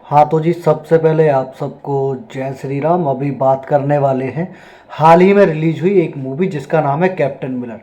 हाँ तो जी, सबसे पहले आप सबको जय श्री राम। अभी बात करने वाले हैं हाल ही में रिलीज हुई एक मूवी जिसका नाम है कैप्टन मिलर।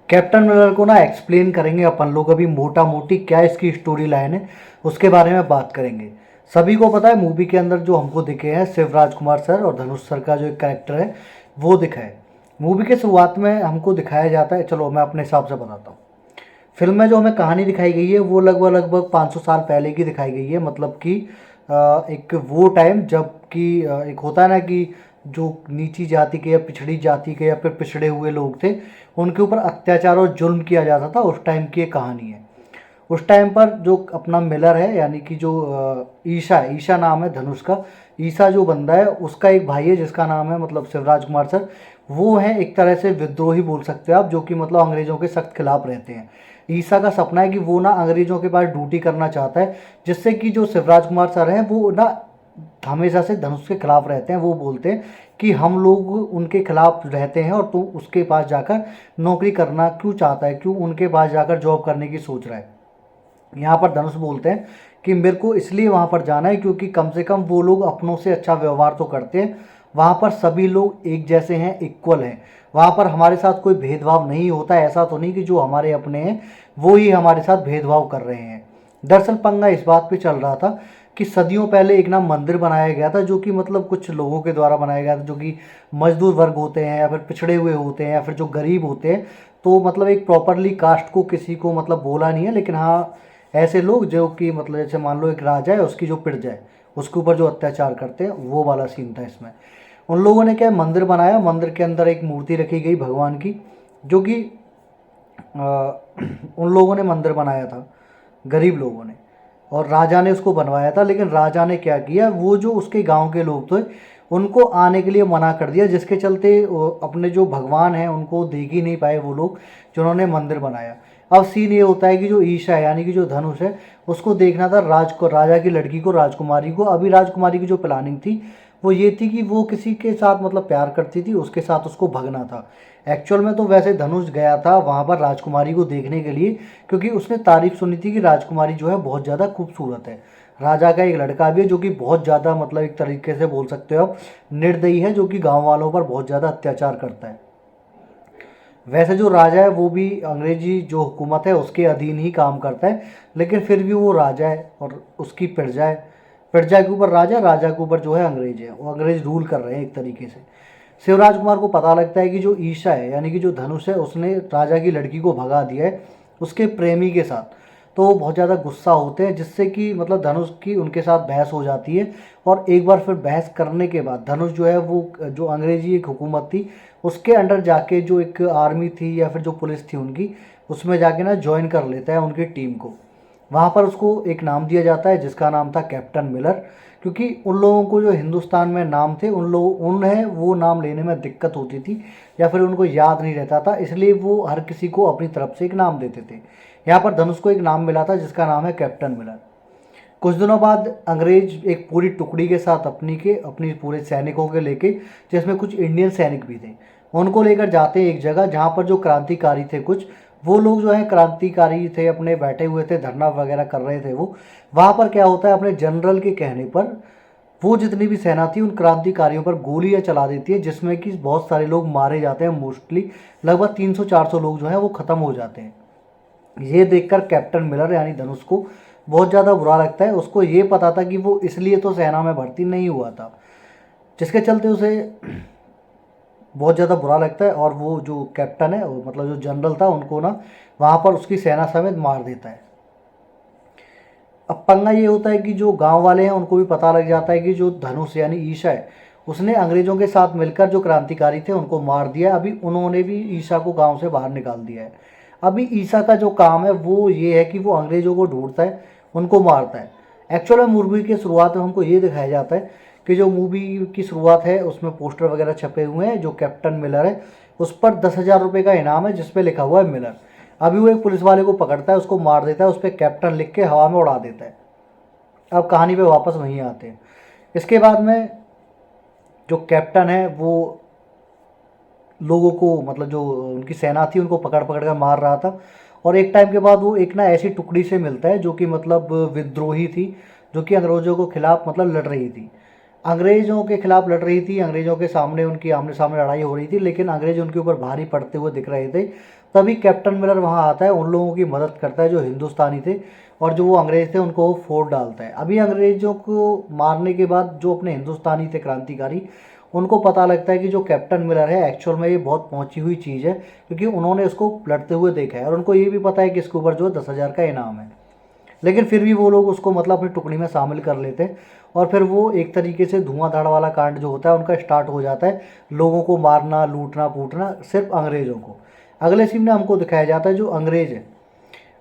कैप्टन मिलर को ना एक्सप्लेन करेंगे अपन लोग अभी मोटा मोटी क्या इसकी स्टोरी लाइन है, उसके बारे में बात करेंगे। सभी को पता है मूवी के अंदर जो हमको दिखे हैं शिवराज कुमार सर और धनुष सर का जो एक कैरेक्टर है वो दिखा है। मूवी के शुरुआत में हमको दिखाया जाता है, चलो मैं अपने हिसाब से बताता हूँ। फिल्म में जो हमें कहानी दिखाई गई है वो लगभग लगभग 500 साल पहले की दिखाई गई है। मतलब कि एक वो टाइम जब कि एक होता है ना कि जो नीची जाति के या पिछड़ी जाति के या फिर पिछड़े हुए लोग थे उनके ऊपर अत्याचार और जुल्म किया जाता था, उस टाइम की ये कहानी है। उस टाइम पर जो अपना मिलर है यानी कि जो ईशा है, ईशा नाम है धनुष का। ईशा जो बंदा है उसका एक भाई है जिसका नाम है मतलब शिवराज कुमार सर। वो है एक तरह से विद्रोही बोल सकते हो आप, जो कि मतलब अंग्रेज़ों के सख्त खिलाफ रहते हैं। ईसा का सपना है कि वो ना अंग्रेज़ों के पास ड्यूटी करना चाहता है, जिससे कि जो शिवराज कुमार सर हैं वो ना हमेशा से धनुष के खिलाफ रहते हैं। वो बोलते हैं कि हम लोग उनके खिलाफ रहते हैं और तू उसके पास जाकर नौकरी करना क्यों चाहता है, क्यों उनके पास जाकर जॉब करने की सोच रहा है। यहाँ पर धनुष बोलते हैं कि मेरे को इसलिए वहाँ पर जाना है क्योंकि कम से कम वो लोग अपनों से अच्छा व्यवहार तो करते हैं। वहाँ पर सभी लोग एक जैसे हैं, इक्वल हैं। वहाँ पर हमारे साथ कोई भेदभाव नहीं होता। ऐसा तो नहीं कि जो हमारे अपने हैं वो ही हमारे साथ भेदभाव कर रहे हैं। दरअसल पंगा इस बात पे चल रहा था कि सदियों पहले एक ना मंदिर बनाया गया था, जो कि मतलब कुछ लोगों के द्वारा बनाया गया था जो कि मजदूर वर्ग होते हैं या फिर पिछड़े हुए होते हैं या फिर जो गरीब होते हैं। तो मतलब एक प्रॉपरली कास्ट को किसी को मतलब बोला नहीं है, लेकिन हाँ ऐसे लोग जो कि मतलब जैसे मान लो एक राजा है, उसकी जो पिरजा है उसके ऊपर जो अत्याचार करते हैं, वो वाला सीन था इसमें। उन लोगों ने क्या मंदिर बनाया, मंदिर के अंदर एक मूर्ति रखी गई भगवान की, जो कि उन लोगों ने मंदिर बनाया था, गरीब लोगों ने। और राजा ने उसको बनवाया था, लेकिन राजा ने क्या किया, वो जो उसके गांव के लोग थे उनको आने के लिए मना कर दिया, जिसके चलते अपने जो भगवान हैं उनको देख ही नहीं पाए वो लोग जिन्होंने मंदिर बनाया। अब सीन ये होता है कि जो ईशा है यानी कि जो धनुष है उसको देखना था राजा की लड़की को, राजकुमारी को। अभी राजकुमारी की जो प्लानिंग थी वो ये थी कि वो किसी के साथ मतलब प्यार करती थी, उसके साथ उसको भगना था। एक्चुअल में तो वैसे धनुष गया था वहाँ पर राजकुमारी को देखने के लिए, क्योंकि उसने तारीफ सुनी थी कि राजकुमारी जो है बहुत ज़्यादा खूबसूरत है। राजा का एक लड़का भी है जो कि बहुत ज़्यादा मतलब एक तरीके से बोल सकते हो आप निर्दयी है, जो कि गांव वालों पर बहुत ज़्यादा अत्याचार करता है। वैसे जो राजा है वो भी अंग्रेजी जो हुकूमत है उसके अधीन ही काम करता है, लेकिन फिर भी वो राजा है और उसकी प्रजा है। प्रजा के ऊपर राजा, राजा के ऊपर जो है अंग्रेज है, वो अंग्रेज रूल कर रहे हैं एक तरीके से। शिवराज कुमार को पता लगता है कि जो ईशा है यानी कि जो धनुष है उसने राजा की लड़की को भगा दिया है उसके प्रेमी के साथ। तो वो बहुत ज़्यादा गुस्सा होते हैं, जिससे कि मतलब धनुष की उनके साथ बहस हो जाती है। और एक बार फिर बहस करने के बाद धनुष जो है वो जो अंग्रेजी एक हुकूमत थी उसके अंडर जाके जो एक आर्मी थी या फिर जो पुलिस थी उनकी, उसमें जाके ना ज्वाइन कर लेता है उनकी टीम को। वहाँ पर उसको एक नाम दिया जाता है जिसका नाम था कैप्टन मिलर, क्योंकि उन लोगों को जो हिंदुस्तान में नाम थे उन्हें वो नाम लेने में दिक्कत होती थी या फिर उनको याद नहीं रहता था, इसलिए वो हर किसी को अपनी तरफ से एक नाम देते थे। यहाँ पर धनुष को एक नाम मिला था जिसका नाम है कैप्टन मिलर। कुछ दिनों बाद अंग्रेज एक पूरी टुकड़ी के साथ अपनी पूरे सैनिकों के लेके, जिसमें कुछ इंडियन सैनिक भी थे, उनको लेकर जाते हैं एक जगह जहाँ पर जो क्रांतिकारी थे कुछ, वो लोग जो है क्रांतिकारी थे अपने बैठे हुए थे, धरना वगैरह कर रहे थे वो। वहाँ पर क्या होता है, अपने जनरल के कहने पर वो जितनी भी सेना थी उन क्रांतिकारियों पर गोलियां चला देती है, जिसमें कि बहुत सारे लोग मारे जाते हैं। मोस्टली लगभग 300-400 लोग जो हैं वो ख़त्म हो जाते हैं। ये देखकर कैप्टन मिलर यानी धनुष को बहुत ज़्यादा बुरा लगता है। उसको ये पता था कि वो इसलिए तो सेना में भर्ती नहीं हुआ था, जिसके चलते उसे बहुत ज़्यादा बुरा लगता है। और वो जो कैप्टन है मतलब जो जनरल था उनको ना वहाँ पर उसकी सेना समेत मार देता है। अब पंगा ये होता है कि जो गांव वाले हैं उनको भी पता लग जाता है कि जो धनुष यानी ईशा है उसने अंग्रेज़ों के साथ मिलकर जो क्रांतिकारी थे उनको मार दिया। अभी उन्होंने भी ईशा को गांव से बाहर निकाल दिया है। अभी ईशा का जो काम है वो ये है कि वो अंग्रेज़ों को ढूंढता है, उनको मारता है। एक्चुअल में मूवी की शुरुआत में हमको ये दिखाया जाता है कि जो मूवी की शुरुआत है उसमें पोस्टर वगैरह छपे हुए हैं, जो कैप्टन मिलर है उस पर 10,000 रुपये का इनाम है जिस पे लिखा हुआ है मिलर। अभी वो एक पुलिस वाले को पकड़ता है, उसको मार देता है, उस पर कैप्टन लिख के हवा में उड़ा देता है। अब कहानी पे वापस वहीं आते हैं। इसके बाद में जो कैप्टन है वो लोगों को मतलब जो उनकी सेना थी उनको पकड़ पकड़ कर मार रहा था। और एक टाइम के बाद वो एक ना ऐसी टुकड़ी से मिलता है जो कि मतलब विद्रोही थी, जो कि अंग्रेज़ों के खिलाफ मतलब लड़ रही थी। अंग्रेज़ों के खिलाफ लड़ रही थी, अंग्रेज़ों के सामने उनकी आमने सामने लड़ाई हो रही थी, लेकिन अंग्रेज़ उनके ऊपर भारी पड़ते हुए दिख रहे थे। तभी कैप्टन मिलर वहाँ आता है, उन लोगों की मदद करता है जो हिंदुस्तानी थे, और जो वो अंग्रेज़ थे उनको वो फोड़ डालता है। अभी अंग्रेज़ों को मारने के बाद जो अपने हिंदुस्तानी थे क्रांतिकारी, उनको पता लगता है कि जो कैप्टन मिलर है एक्चुअल में ये बहुत पहुंची हुई चीज़ है, क्योंकि उन्होंने उसको लड़ते हुए देखा है और उनको ये भी पता है कि इसके ऊपर जो है 10,000 का इनाम है। लेकिन फिर भी वो लोग उसको मतलब अपनी टुकड़ी में शामिल कर लेते हैं, और फिर वो एक तरीके से धुआंधार वाला कांड जो होता है उनका स्टार्ट हो जाता है, लोगों को मारना, लूटना फूटना, सिर्फ अंग्रेज़ों को। अगले सीन में हमको दिखाया जाता है जो अंग्रेज़ है,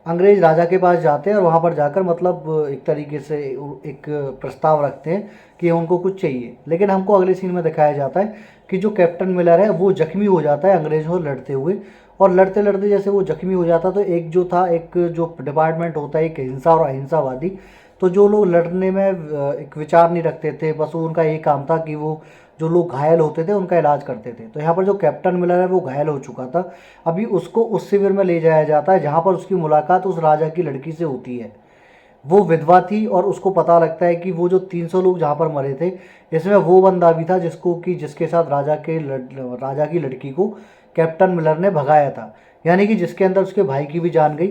अंग्रेज़ राजा के पास जाते हैं और वहाँ पर जाकर मतलब एक तरीके से एक प्रस्ताव रखते हैं कि उनको कुछ चाहिए। लेकिन हमको अगले सीन में दिखाया जाता है कि जो कैप्टन मिलर है वो जख्मी हो जाता है अंग्रेज़ों से लड़ते हुए, और लड़ते लड़ते जैसे वो जख्मी हो जाता तो एक जो था, एक जो डिपार्टमेंट होता है एक हिंसा और अहिंसावादी, तो जो लोग लड़ने में एक विचार नहीं रखते थे, बस वो उनका यही काम था कि वो जो लोग घायल होते थे उनका इलाज करते थे। तो यहाँ पर जो कैप्टन मिलर है वो घायल हो चुका था, अभी उसको उस शिविर में ले जाया जाता है जहाँ पर उसकी मुलाकात उस राजा की लड़की से होती है। वो विधवा थी और उसको पता लगता है कि वो जो 300 लोग जहाँ पर मरे थे, इसमें वो बंदा भी था जिसको कि जिसके साथ राजा की लड़की को कैप्टन मिलर ने भगाया था, यानी कि जिसके अंदर उसके भाई की भी जान गई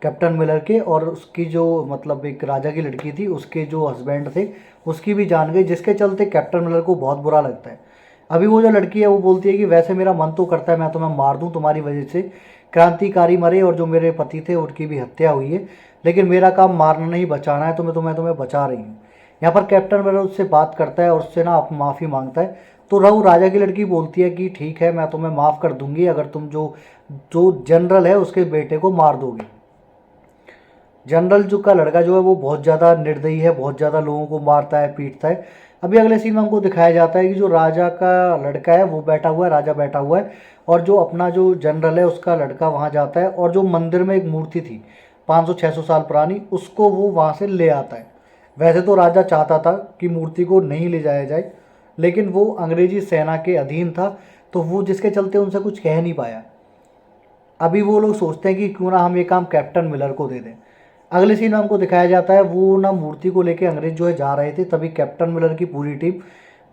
कैप्टन मिलर के, और उसकी जो मतलब एक राजा की लड़की थी उसके जो हस्बैंड थे उसकी भी जान गई, जिसके चलते कैप्टन मिलर को बहुत बुरा लगता है। अभी वो जो लड़की है वो बोलती है कि वैसे मेरा मन तो करता है मैं तुम्हें मार दूं, तुम्हारी वजह से क्रांतिकारी मरे और जो मेरे पति थे उनकी भी हत्या हुई है, लेकिन मेरा काम मारना नहीं बचाना है, तो मैं तुम्हें बचा रही हूँ। यहाँ पर कैप्टन मिलर उससे बात करता है और उससे ना माफ़ी मांगता है, तो रहू राजा की लड़की बोलती है कि ठीक है मैं तुम्हें माफ़ कर दूंगी अगर तुम जो जो जनरल है उसके बेटे को मार दोगे। जनरल जो का लड़का जो है वो बहुत ज़्यादा निर्दयी है, बहुत ज़्यादा लोगों को मारता है, पीटता है। अभी अगले सीन में हमको दिखाया जाता है कि जो राजा का लड़का है वो बैठा हुआ है, राजा बैठा हुआ है, और जो अपना जो जनरल है उसका लड़का वहाँ जाता है और जो मंदिर में एक मूर्ति थी 500-600 साल पुरानी, उसको वो वहाँ से ले आता है। वैसे तो राजा चाहता था कि मूर्ति को नहीं ले जाया जाए, लेकिन वो अंग्रेजी सेना के अधीन था, तो वो जिसके चलते उनसे कुछ कह नहीं पाया। अभी वो लोग सोचते हैं कि क्यों ना हम ये काम कैप्टन मिलर को दे दें। अगले सीन में हमको दिखाया जाता है वो ना मूर्ति को लेके अंग्रेज जो है जा रहे थे, तभी कैप्टन मिलर की पूरी टीम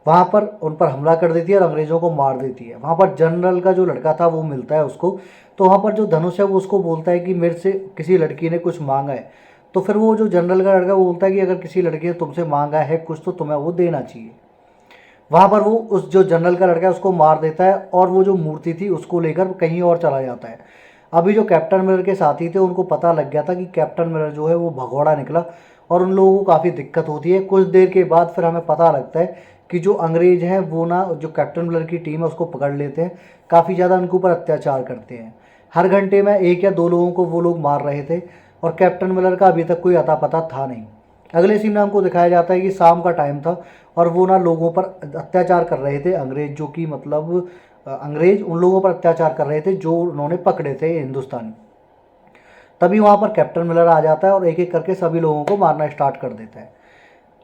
वहाँ पर उन पर हमला कर देती है और अंग्रेज़ों को मार देती है। वहाँ पर जनरल का जो लड़का था वो मिलता है उसको, तो वहाँ पर जो धनुष है वो उसको बोलता है कि मेरे से किसी लड़की ने कुछ मांगा है। तो फिर वो जो जनरल का लड़का वो बोलता है कि अगर किसी लड़की ने तुमसे मांगा है कुछ तो तुम्हें वो देना चाहिए। वहाँ पर वो उस जो जनरल का लड़का है उसको मार देता है और वो जो मूर्ति थी उसको लेकर कहीं और चला जाता है। अभी जो कैप्टन मिलर के साथी थे उनको पता लग गया था कि कैप्टन मिलर जो है वो भगोड़ा निकला, और उन लोगों को काफ़ी दिक्कत होती है। कुछ देर के बाद फिर हमें पता लगता है कि जो अंग्रेज हैं वो ना जो कैप्टन मिलर की टीम है उसको पकड़ लेते हैं, काफ़ी ज़्यादा उनके ऊपर अत्याचार करते हैं। हर घंटे में 1 या 2 लोगों को वो लोग मार रहे थे, और कैप्टन मिलर का अभी तक कोई अता पता था नहीं। अगले सीन में हमको दिखाया जाता है कि शाम का टाइम था और वो ना लोगों पर अत्याचार कर रहे थे अंग्रेज, जो कि मतलब अंग्रेज उन लोगों पर अत्याचार कर रहे थे जो उन्होंने पकड़े थे हिंदुस्तानी। तभी वहाँ पर कैप्टन मिलर आ जाता है और एक एक करके सभी लोगों को मारना स्टार्ट कर देता है।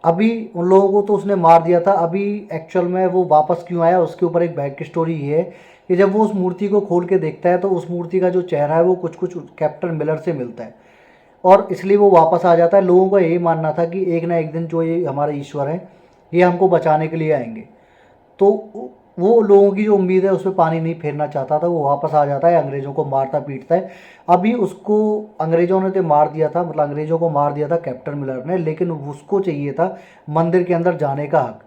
अभी उन लोगों को तो उसने मार दिया था, अभी एक्चुअल में वो वापस क्यों आया उसके ऊपर एक बैक की स्टोरी ये है कि जब वो उस मूर्ति को खोल के देखता है तो उस मूर्ति का जो चेहरा है वो कुछ कुछ कैप्टन मिलर से मिलता है, और इसलिए वो वापस आ जाता है। लोगों का यही मानना था कि एक ना एक दिन जो ये हमारे ईश्वर हैं ये हमको बचाने के लिए आएंगे, तो वो लोगों की जो उम्मीद है उस पर पानी नहीं फेरना चाहता था, वो वापस आ जाता है, अंग्रेज़ों को मारता पीटता है। अभी उसको अंग्रेज़ों ने तो मार दिया था, मतलब अंग्रेज़ों को मार दिया था कैप्टन मिलर ने, लेकिन उसको चाहिए था मंदिर के अंदर जाने का हक,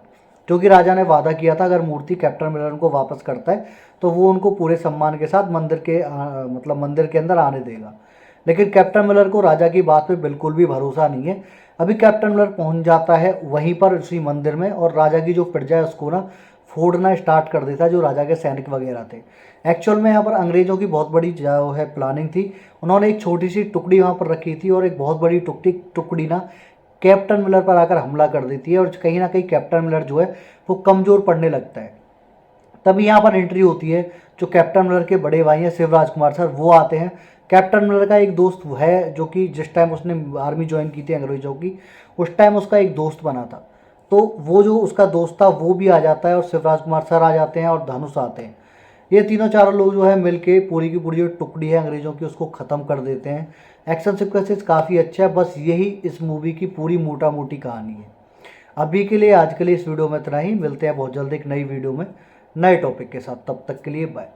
क्योंकि राजा ने वादा किया था अगर मूर्ति कैप्टन मिलर को वापस करता है तो वो उनको पूरे सम्मान के साथ मतलब मंदिर के अंदर आने देगा। लेकिन कैप्टन मिलर को राजा की बात पे बिल्कुल भी भरोसा नहीं है। अभी कैप्टन मिलर पहुंच जाता है वहीं पर उसी मंदिर में, और राजा की जो प्रजा है उसको ना फोड़ना स्टार्ट कर देता है, जो राजा के सैनिक वगैरह थे। एक्चुअल में यहाँ पर अंग्रेज़ों की बहुत बड़ी जो है प्लानिंग थी, उन्होंने एक छोटी सी टुकड़ी वहाँ पर रखी थी और एक बहुत बड़ी टुकड़ी ना कैप्टन मिलर पर आकर हमला कर देती है, और कहीं ना कहीं कैप्टन मिलर जो है वो कमज़ोर पड़ने लगता है। तभी यहाँ पर एंट्री होती है, जो कैप्टन मिलर के बड़े भाई हैं शिवराज कुमार सर, वो आते हैं। कैप्टन मिलर का एक दोस्त है जो कि जिस टाइम उसने आर्मी ज्वाइन की थी अंग्रेज़ों की, उस टाइम उसका एक दोस्त बना था, तो वो जो उसका दोस्त था वो भी आ जाता है, और शिवराज कुमार सर आ जाते हैं और धनुष आते हैं। ये तीनों चारों लोग जो है मिलके पूरी की पूरी जो टुकड़ी है अंग्रेज़ों की उसको ख़त्म कर देते हैं। एक्शन सीक्वेंसेस काफ़ी अच्छा है, बस यही इस मूवी की पूरी मोटा मोटी कहानी है। अभी के लिए आज के लिए इस वीडियो में इतना ही, मिलते हैं बहुत जल्द एक नई वीडियो में नए टॉपिक के साथ, तब तक के लिए बाय।